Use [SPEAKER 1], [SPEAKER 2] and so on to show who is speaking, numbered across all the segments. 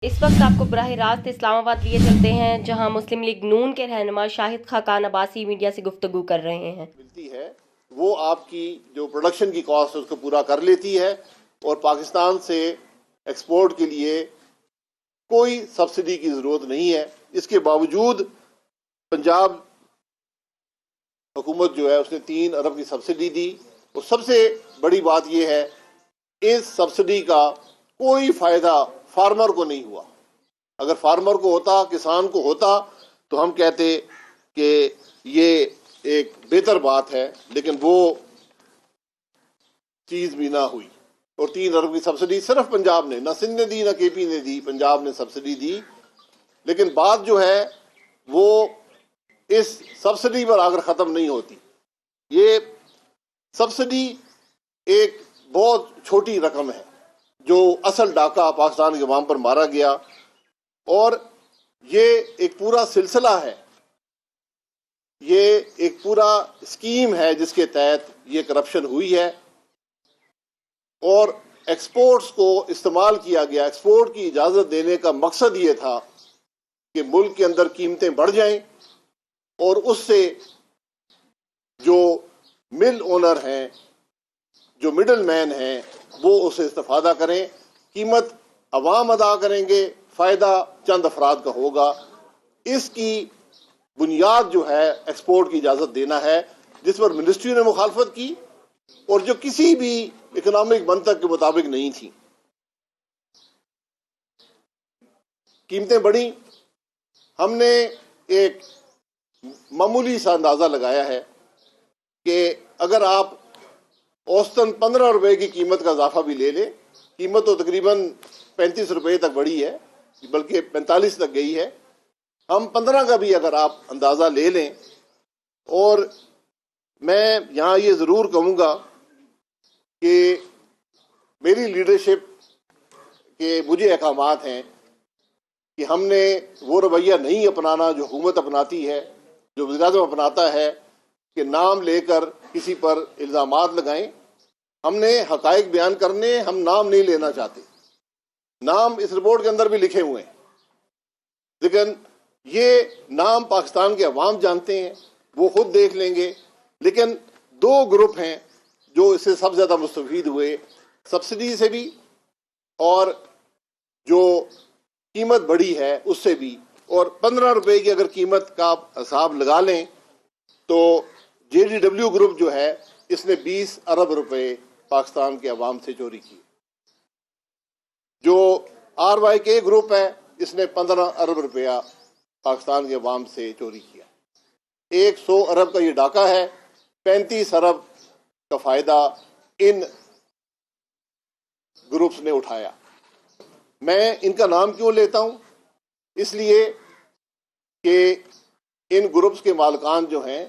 [SPEAKER 1] اس وقت آپ کو براہ راست اسلام آباد لیے چلتے ہیں جہاں مسلم لیگ نون کے رہنما شاہد خاقان عباسی میڈیا سے گفتگو کر رہے ہیں۔
[SPEAKER 2] ملتی ہے وہ آپ کی جو پروڈکشن کی کاسٹ ہے اس کو پورا کر لیتی ہے اور پاکستان سے ایکسپورٹ کے لیے کوئی سبسڈی کی ضرورت نہیں ہے۔ اس کے باوجود پنجاب حکومت جو ہے اس نے 3 ارب کی سبسڈی دی اور سب سے بڑی بات یہ ہے اس سبسڈی کا کوئی فائدہ فارمر کو نہیں ہوا۔ اگر فارمر کو ہوتا، کسان کو ہوتا تو ہم کہتے کہ یہ ایک بہتر بات ہے، لیکن وہ چیز بھی نہ ہوئی۔ اور 3 ارب کی سبسڈی صرف پنجاب نے، نہ سندھ نے دی نہ کے پی نے دی، پنجاب نے سبسڈی دی۔ لیکن بات جو ہے وہ اس سبسڈی پر آگر ختم نہیں ہوتی۔ یہ سبسڈی ایک بہت چھوٹی رقم ہے جو اصل ڈاکہ پاکستان کے عوام پر مارا گیا، اور یہ ایک پورا سلسلہ ہے، یہ ایک پورا اسکیم ہے جس کے تحت یہ کرپشن ہوئی ہے اور ایکسپورٹس کو استعمال کیا گیا۔ ایکسپورٹ کی اجازت دینے کا مقصد یہ تھا کہ ملک کے اندر قیمتیں بڑھ جائیں اور اس سے جو مل اونر ہیں، جو مڈل مین ہیں، وہ اسے استفادہ کریں، قیمت عوام ادا کریں گے، فائدہ چند افراد کا ہوگا۔ اس کی بنیاد جو ہے ایکسپورٹ کی اجازت دینا ہے، جس پر منسٹری نے مخالفت کی اور جو کسی بھی اکنامک منطق کے مطابق نہیں تھی۔ قیمتیں بڑھیں۔ ہم نے ایک معمولی سا اندازہ لگایا ہے کہ اگر آپ اوسطاً 15 روپے کی قیمت کا اضافہ بھی لے لیں، قیمت تو تقریباً 35 روپے تک بڑھی ہے، بلکہ 45 تک گئی ہے، ہم 15 کا بھی اگر آپ اندازہ لے لیں، اور میں یہاں یہ ضرور کہوں گا کہ میری لیڈرشپ کے مجھے احکامات ہیں کہ ہم نے وہ رویہ نہیں اپنانا جو حکومت اپناتی ہے، جو وزیر اعظم اپناتا ہے کہ نام لے کر کسی پر الزامات لگائیں۔ ہم نے حقائق بیان کرنے، ہم نام نہیں لینا چاہتے۔ نام اس رپورٹ کے اندر بھی لکھے ہوئے ہیں، لیکن یہ نام پاکستان کے عوام جانتے ہیں، وہ خود دیکھ لیں گے۔ لیکن 2 گروپ ہیں جو اس سے سب سے زیادہ مستفید ہوئے، سبسڈی سے بھی اور جو قیمت بڑھی ہے اس سے بھی۔ اور 15 روپے کی اگر قیمت کا حساب لگا لیں تو جے ڈی ڈبلیو گروپ جو ہے اس نے 20 ارب روپے پاکستان کے عوام سے چوری کی۔ جو آر وائی کے گروپ ہے اس نے 15 ارب روپیہ پاکستان کے عوام سے چوری کیا۔ 100 ارب کا یہ ڈاکہ ہے، 35 ارب کا فائدہ ان گروپس نے اٹھایا۔ میں ان کا نام کیوں لیتا ہوں؟ اس لیے کہ ان گروپس کے مالکان جو ہیں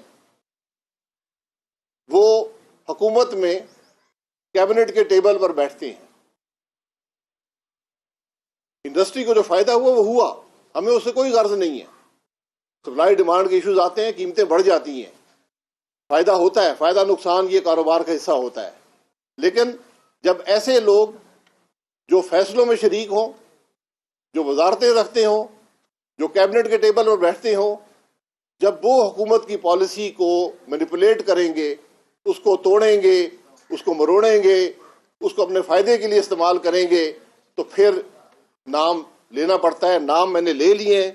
[SPEAKER 2] وہ حکومت میں کیبنٹ کے ٹیبل پر بیٹھتے ہیں۔ انڈسٹری کو جو فائدہ ہوا وہ ہوا، ہمیں اس سے کوئی غرض نہیں ہے۔ سپلائی ڈیمانڈ کے ایشوز آتے ہیں، قیمتیں بڑھ جاتی ہیں، فائدہ ہوتا ہے، فائدہ نقصان یہ کاروبار کا حصہ ہوتا ہے۔ لیکن جب ایسے لوگ جو فیصلوں میں شریک ہوں، جو وزارتیں رکھتے ہوں، جو کیبنٹ کے ٹیبل پر بیٹھتے ہوں، جب وہ حکومت کی پالیسی کو مینیپولیٹ کریں گے، اس کو توڑیں گے، اس کو مروڑیں گے، اس کو اپنے فائدے کے لیے استعمال کریں گے، تو پھر نام لینا پڑتا ہے۔ نام میں نے لے لیے ہیں،